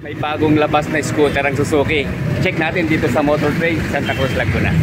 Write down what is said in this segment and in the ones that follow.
May bagong labas na scooter ang Suzuki. Check natin dito sa Motor Trade, Santa Cruz, Laguna.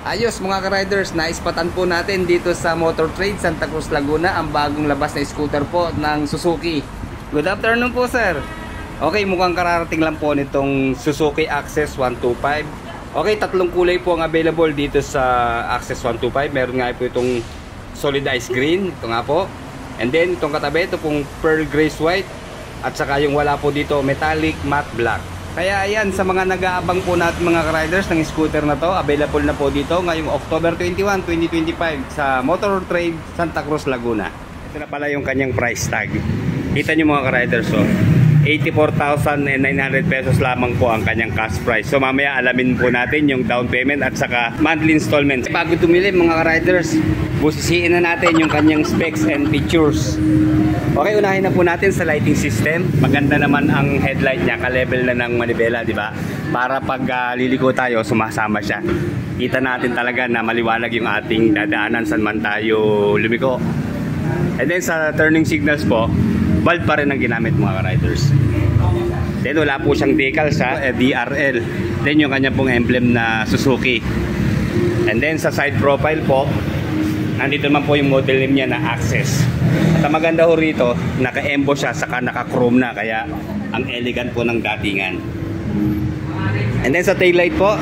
Ayos mga ka-riders, naispatan po natin dito sa Motor Trade, Santa Cruz, Laguna ang bagong labas na scooter po ng Suzuki. Good afternoon po sir. Okay, mukhang kararating lang po nitong Suzuki Access 125. Okay, tatlong kulay po ang available dito sa Access 125. Meron nga po itong solid ice green, ito nga po. And then itong katabi, ito pong pearl grace white. At saka yung wala po dito, metallic matte black. Kaya ayan, sa mga nag-aabang po natin mga riders ng scooter na to, available na po dito ngayong October 21, 2025 sa Motor Trade, Santa Cruz, Laguna. Ito na pala yung kanyang price tag. Kita nyo mga riders, so 84,900 pesos lamang po ang kanyang cash price. So mamaya alamin po natin yung down payment at saka monthly installment. Bago tumili mga riders, busisiin na natin yung kanyang specs and features. Okay, unahin na po natin sa lighting system. Maganda naman ang headlight niya, ka-level na ng manibela, di ba? Para pag liliko tayo, sumasama siya. Kita natin talaga na maliwanag yung ating dadaanan saan man tayo lumiko. And then sa turning signals po, bulb pa rin ang ginamit mga riders. Then wala po siyang decal sa DRL. Then yung kanya pong emblem na Suzuki. And then sa side profile po, nandito naman po yung model name niya na Access. At ang maganda ho rito, naka-emboss siya, saka naka-chrome na, kaya ang elegant po ng datingan. And then sa taillight po,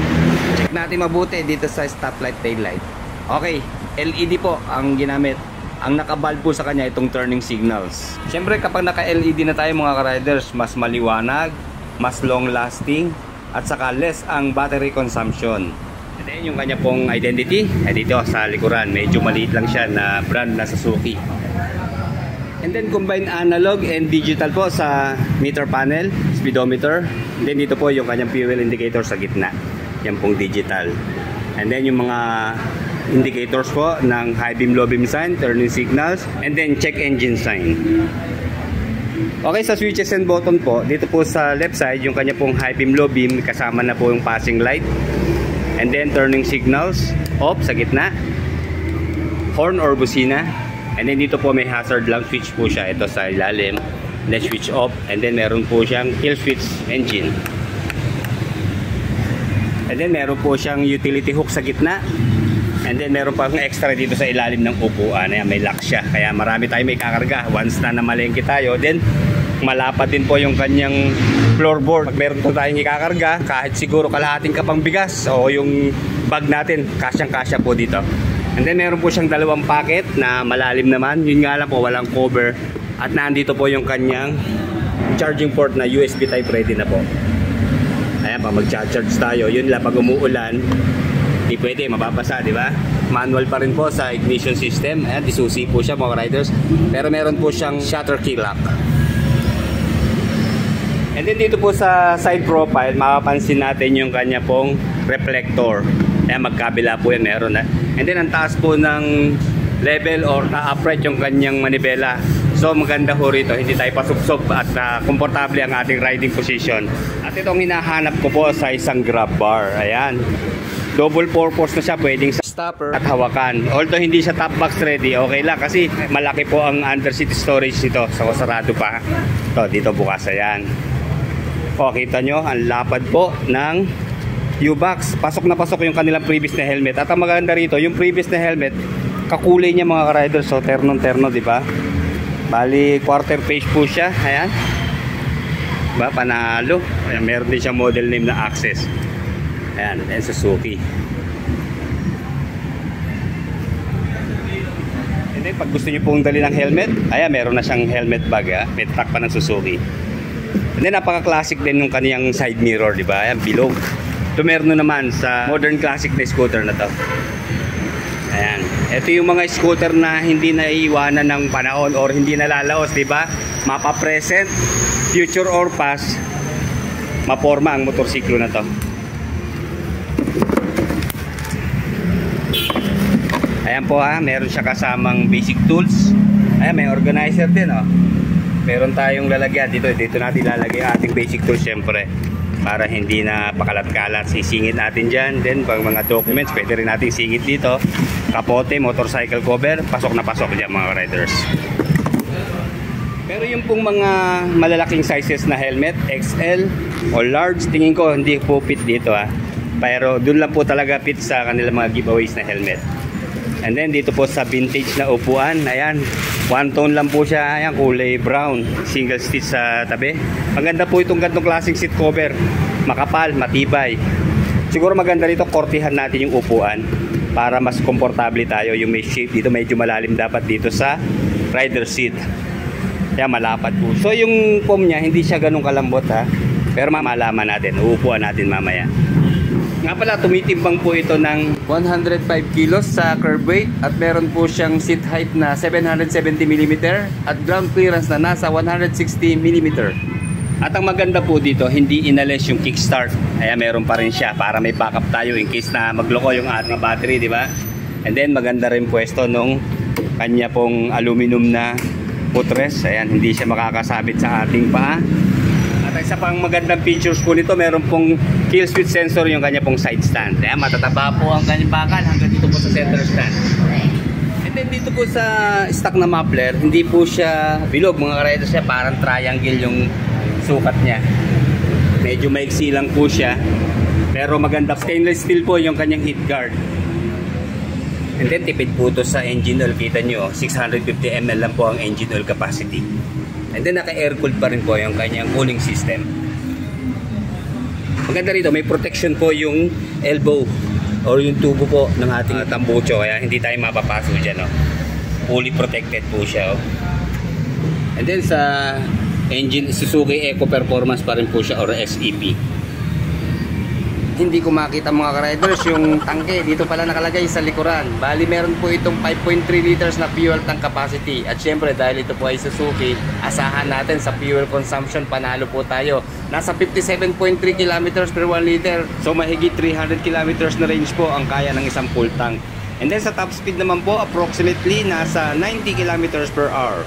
check natin mabuti dito sa stoplight taillight. Okay, LED po ang ginamit. Ang nakabulb po sa kanya itong turning signals. Siyempre kapag naka-LED na tayo mga ka-riders, mas maliwanag, mas long lasting, at saka less ang battery consumption. And then yung kanya pong identity, dito sa likuran, medyo maliit lang siya na brand na Suzuki. And then combined analog and digital po sa meter panel, speedometer. And then dito po yung kanyang fuel indicator sa gitna. Yan pong digital. And then yung mga indicators po ng high beam, low beam sign, turning signals, and then check engine sign. Okay, sa switches and button po, dito po sa left side, yung kanya pong high beam, low beam, kasama na po yung passing light. And then turning signals, off sa gitna, horn or busina. And then dito po may hazard lamp switch po siya, ito sa ilalim. Then switch off, and then meron po siyang kill switch engine. And then meron po siyang utility hook sa gitna. And then meron pang extra dito sa ilalim ng upuan. Ayan, may lock siya. Kaya marami tayo may kakarga. Once na namalengke tayo, then malapad din po yung kanyang floorboard. Pag meron po tayong ikakarga, kahit siguro kalahating kapang bigas o yung bag natin, kasyang-kasya po dito. And then meron po siyang dalawang pocket na malalim naman. Yun nga lang po, walang cover. At nandito po yung kanyang charging port na USB type ready na po. Ayan, pag mag-charge tayo, yun lang pag umuulan, hindi pwede, mababasa, di ba? manual pa rin po sa ignition system. Ayan, disusi po siya mga riders. Pero meron po siyang shutter key lock. And then dito po sa side profile, makapansin natin yung kanya pong reflector. Ayan, magkabila po yan, meron na. And then ang taas po ng level or upright yung kanyang manibela. So maganda po rito, hindi tayo pasubsob at komportable ang ating riding position. At itong hinahanap ko po sa isang grab bar. Ayan, double purpose na siya, pwedeng stopper at hawakan. Although hindi siya top box ready, okay lang kasi malaki po ang underseat storage nito. So sarado pa. So dito bukas, ayan. O, kita nyo, ang lapad po ng U-Box. Pasok na pasok yung kanilang previous na helmet. At ang maganda rito, yung previous na helmet, kakulay niya mga ka-riders. So, terno-terno, di ba? Bali, quarter page po siya. Ayan. Diba? Panalo. Ayan, meron din siyang model name na Access. Ayan, and Suzuki. And then, pag gusto nyo pong dali ng helmet, ayan, meron na siyang helmet bag. May track pa ng Suzuki. And then napaka-classic din yung kaniyang side mirror, di ba? Ayan, bilog. Ito meron naman sa modern classic na scooter na to. Ayan. Ito yung mga scooter na hindi naiiwanan ng panahon or hindi nalalaos, di ba? Mapa-present, future or past, maporma ang motorsiklo na to. Ayan po ha, meron siya kasamang basic tools. Ayan, may organizer din oh. Meron tayong lalagyan dito natin lalagay ang ating basic tools syempre para hindi na pakalat-kalat. Sisingit natin dyan. Then pag mga documents pwede rin natin singit dito. Kapote, motorcycle cover, pasok na pasok dyan mga riders. Pero yung pong mga malalaking sizes na helmet, XL o large, tingin ko hindi po fit dito ha. Pero dun lang po talaga fit sa kanilang mga giveaways na helmet. And then dito po sa vintage na upuan, ayan, one tone lang po siya, ayan, kulay brown, single stitch sa tabi. Maganda po itong gantong klaseng seat cover, makapal, matibay. Siguro maganda rito kortihan natin yung upuan para mas komportable tayo. Yung may shape dito, medyo malalim dapat dito sa rider seat. Ayan, malapad po. So yung foam niya, hindi siya ganun kalambot ha, pero mamalaman natin, uupuan natin mamaya. Nga pala, tumitimbang po ito ng 105 kilos sa curb weight at meron po siyang seat height na 770mm at ground clearance na nasa 160mm. At ang maganda po dito, hindi inalis yung kickstart. Kaya meron pa rin siya para may backup tayo in case na magloko yung ating battery, di ba? And then maganda rin pwesto nung kanya pong aluminum na footrest. Ayan, hindi siya makakasabit sa ating paa. At isa pang magandang features po nito, meron pong kill switch sensor yung kanya pong side stand. Ayan, matataba po ang kanyang bakal hanggang dito po sa center stand. And then dito po sa stock na muffler, hindi po siya bilog mga riders siya, parang triangle yung sukat niya. Medyo maiksi lang po siya. Pero maganda, stainless steel po yung kanyang heat guard. And then tipid po ito sa engine oil. Kita nyo, 650 ml lang po ang engine oil capacity. And then naka-air cooled pa rin po yung kanyang cooling system. Maganda rito, may protection po yung elbow or yung tubo po ng ating tambucho, kaya hindi tayo mapapaso dyan. Oh. Fully protected po siya. Oh. And then sa engine, Suzuki Eco Performance pa rin po siya or SEP. Hindi ko makita mga riders yung tangke. Dito pala nakalagay sa likuran. Bali meron po itong 5.3 liters na fuel tank capacity. At syempre dahil ito po ay Suzuki, asahan natin sa fuel consumption panalo po tayo. Nasa 57.3 kilometers per 1 liter. So mahigit 300 kilometers na range po ang kaya ng isang full tank. And then sa top speed naman po approximately nasa 90 kilometers per hour.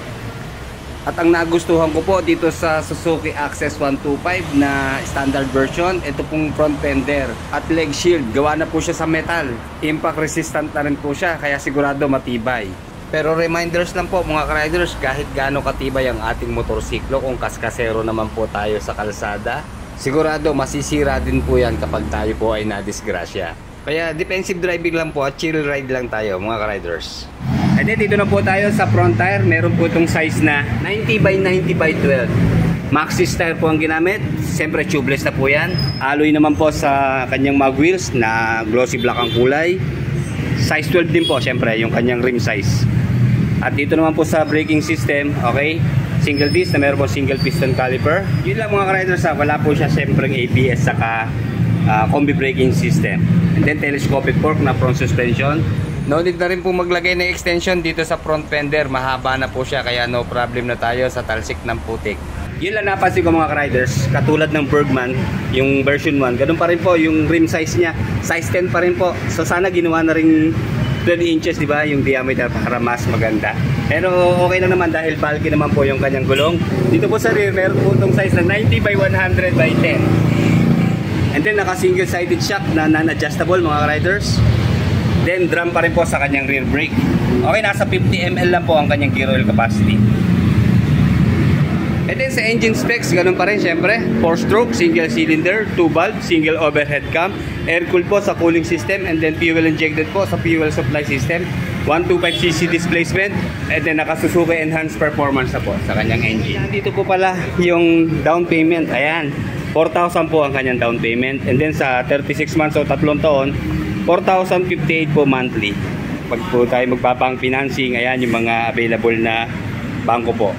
At ang nagustuhan ko po dito sa Suzuki Access 125 na standard version, ito pong front fender at leg shield. Gawa na po siya sa metal. Impact resistant na rin po siya, kaya sigurado matibay. Pero reminders lang po mga riders, kahit gaano katibay ang ating motorsiklo, kung kaskasero naman po tayo sa kalsada, sigurado masisira din po yan kapag tayo po ay nadisgrasya. Kaya defensive driving lang po at chill ride lang tayo mga riders. And then dito na po tayo sa front tire. Meron po itong size na 90 by 90 by 12. Maxxis tire po ang ginamit. Siyempre tubeless na po yan. Alloy naman po sa kanyang mag wheels na glossy black ang kulay. Size 12 din po siyempre yung kanyang rim size. At dito naman po sa braking system, okay, single disc na meron po single piston caliper. Yun lang mga riders ha, wala po siya siyempre ABS saka combi braking system. And then telescopic fork na front suspension. No need na rin po maglagay ng extension dito sa front fender. Mahaba na po siya kaya no problem na tayo sa talsik ng putik. Yun lang napansin ko mga riders, katulad ng Bergman, yung version 1, ganun pa rin po yung rim size niya. Size 10 pa rin po. So sana ginawa na rin 12 inches, di ba, yung diameter para mas maganda. Pero okay lang naman dahil bulky naman po yung kanyang gulong. Dito po sa rear, meron po itong size na 90 by 100 by 10. And then naka single sided shock na non-adjustable mga riders. Then drum pa rin po sa kanyang rear brake. Okay, nasa 50 ml lang po ang kanyang gear oil capacity. And then sa engine specs, ganun pa rin syempre. 4-stroke, single cylinder, 2-valve, single overhead cam, air-cooled po sa cooling system, and then fuel injected po sa fuel supply system. 125cc displacement, and then naka Suzuki enhanced performance na po sa kanyang engine. Dito po pala yung down payment. Ayan, 4,000 po ang kanyang down payment. And then sa 36 months o 3 taon, 4,058 po monthly. Pag po tayo magpapang financing, ayan yung mga available na bangko po.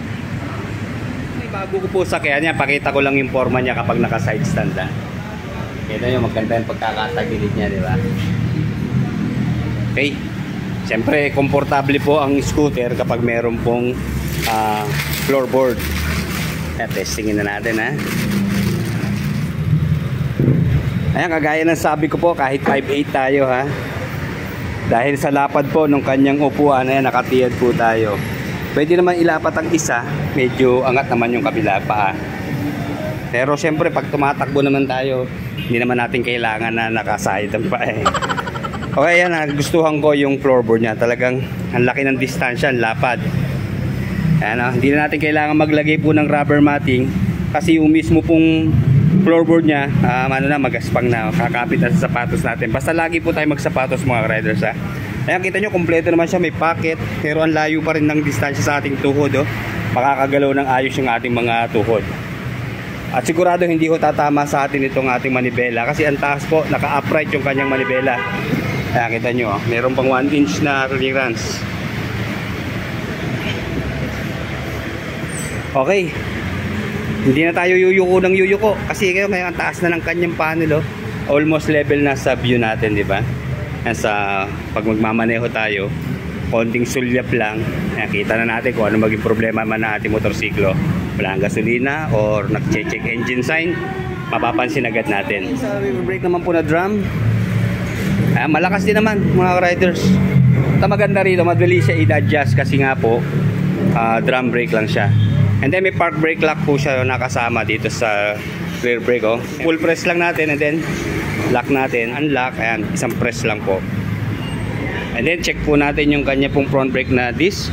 Bago ko po sa kaya niya, pakita ko lang yung forma niya kapag naka side stand na. Kita nyo, maganda yung pagkakatagilid niya, di ba? Okay. Siyempre, komportable po ang scooter kapag meron pong floorboard. Testingin na natin, ha? Ayan, kagaya ng sabi ko po, kahit 5'8 tayo, ha? Dahil sa lapad po ng kanyang upuan, ayan, nakatiyad po tayo. Pwede naman ilapat ang isa, medyo angat naman yung kabila pa. Pero syempre pag tumatakbo naman tayo, hindi naman natin kailangan na nakaside ang pa eh. Okay, yan, nagustuhan ko yung floorboard niya. Talagang ang laki ng distansya, ang lapad. Ayan, hindi na natin kailangan maglagay po ng rubber matting kasi yung mismo pong floorboard niya, magaspang na, kakapit na sa sapatos natin. Basta lagi po tayo magsapatos mga riders, ha. Ayan, kita nyo, kompleto naman siya, may pocket, pero ang layo pa rin ng distansya sa ating tuhod, oh. Makakagalaw ng ayos yung ating mga tuhod. At sigurado hindi ho tatama sa atin itong ating manibela kasi ang taas po, naka-upright yung kanyang manibela. Ayan, kita nyo, oh. Meron pang 1 inch na clearance. Okay, hindi na tayo yuyuko ng yuyuko kasi kayo ang taas na ng kanyang panel, oh. Almost level na sa view natin, di ba? Sa pag magmamaneho tayo, konting sulyap lang, nakita na natin kung ano maging problema man na ating motorsiklo. Wala ang gasolina or nag-check engine sign, mapapansin agad natin. Sa brake naman po na drum, malakas din naman mga riders. Ito maganda rito, madali siya i-adjust kasi nga po drum brake lang siya. And then may park brake lock po siya nakasama dito sa rear brake, oh. Full press lang natin and then lock natin, unlock, ayan, isang press lang po. And then check po natin yung kanya pong front brake na disc.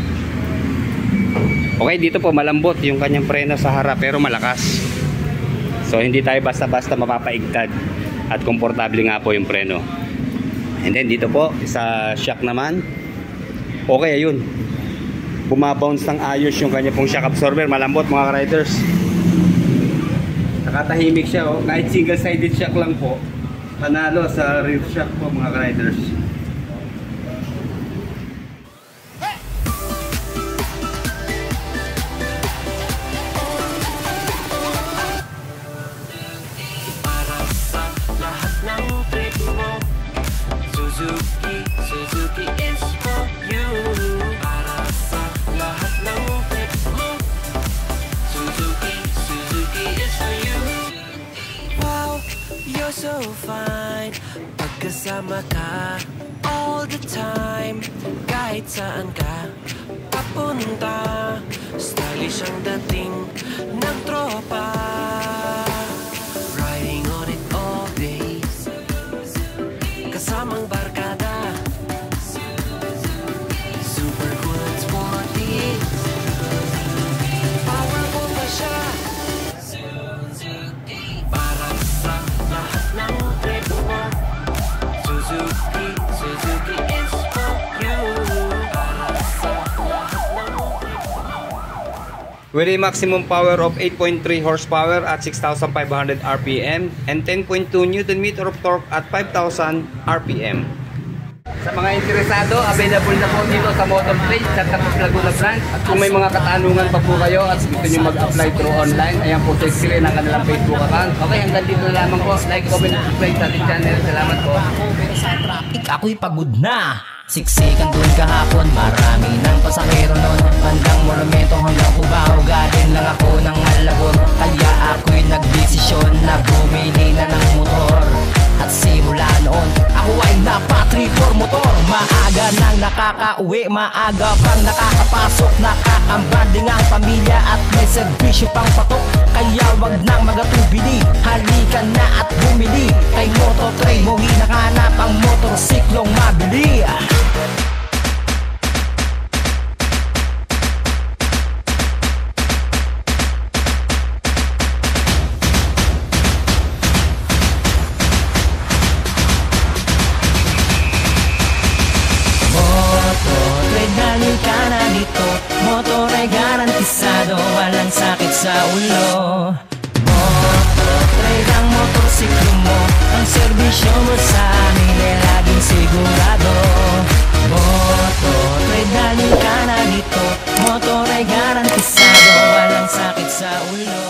Okay, dito po malambot yung kanyang preno sa harap pero malakas. So hindi tayo basta-basta mapapaigtad at komportable nga po yung preno. And then dito po sa shock naman, okay, ayun, bumabounce ng ayos yung kanya pong shock absorber, malambot mga riders. Nakatahimik siya, oh. Kahit single sided shock lang po, panalo sa rear shock po mga riders. Para sa lahat ng trip mo, Suzuki is for you. Para sa lahat ng trip mo, Suzuki is for you. Wow, you're so fine. Pagkasama ka all the time, kahit saan ka papunta, stylish ang dating ng tropa. Riding on it all day, kasamang barkada, super cool and sporty, powerful pa siya. Para sa lahat ng trip mo, Suzuki is for you. Para sa lahat ng trip mo. With a maximum power of 8.3 horsepower at 6,500 RPM and 10.2 Nm of torque at 5,000 RPM. Sa mga interesado, available na po dito sa Motor Trade sa Tapos Laguna branch. At kung may mga katanungan pa po kayo at gusto nyo mag-apply through online, ayan po, check sila ng kanilang Facebook account. Okay, hanggang dito na lamang po. Like, comment, subscribe sa ating channel. Salamat po. Pero sa traffic, ako'y pagod na. Siksikan doon kahapon, marami ng pasahero nun. Bandang monumento hanggang Cubao, galing lang ako ng Alabon. Kaya ako'y nagdesisyon na bumili na ng motor. At simula noon, ako ay napatripor motor. Maaga nang nakakauwi, maaga pang nakakapasok. Nakakambanding ang pamilya at may serbisyo pang patok. Kaya wag nang magatubili, halika na at bumili. Kay Mototrade mo hinahanap ang motorsiklong mabili. Dali ka na dito, motor ay garantisado, walang sakit sa ulo. Mototrade ang motorsiklo mo, ang serbisyo mo sa amin ay laging sigurado. Mototrade, dali ka na dito, motor ay garantisado, walang sakit sa ulo.